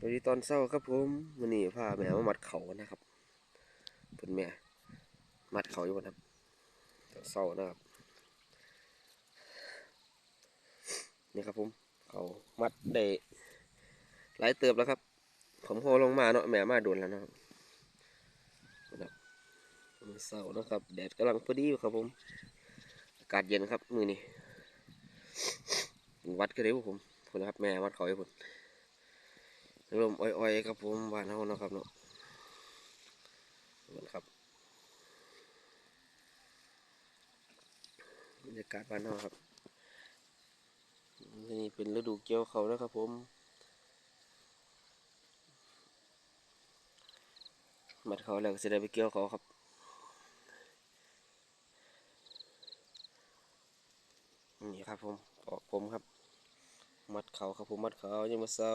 วัสดีตอนเช้าครับผมวันนี้พาแม่มามัดเขานะครับเป็นแม่มัดเขาอยู่นะครับตอนเช้านะครับนี่ครับผมเขามัดได้หลายเติบแล้วครับผมโหลงมาเนาะแม่มาโดนแล้วนะครับมื้อเช้านะครับแดดกำลังพอดีอยู่ครับผมอากาศเย็นครับมื้อนี้วัดกันเลยผมคนนะครับแม่วัดเขาให้ผมลมอ้อยๆครับผมบ้านเฮาเนาะครับเนาะครับบรรยากาศบ้านเฮาครับนี่เป็นฤดูเกี่ยวเขานะครับผมมัดเขาแล้วก็จะได้ไปเกี่ยวเขาครับนี่ครับผมออกผมครับมัดเขาครับผมมัดเขายังมาเศร้า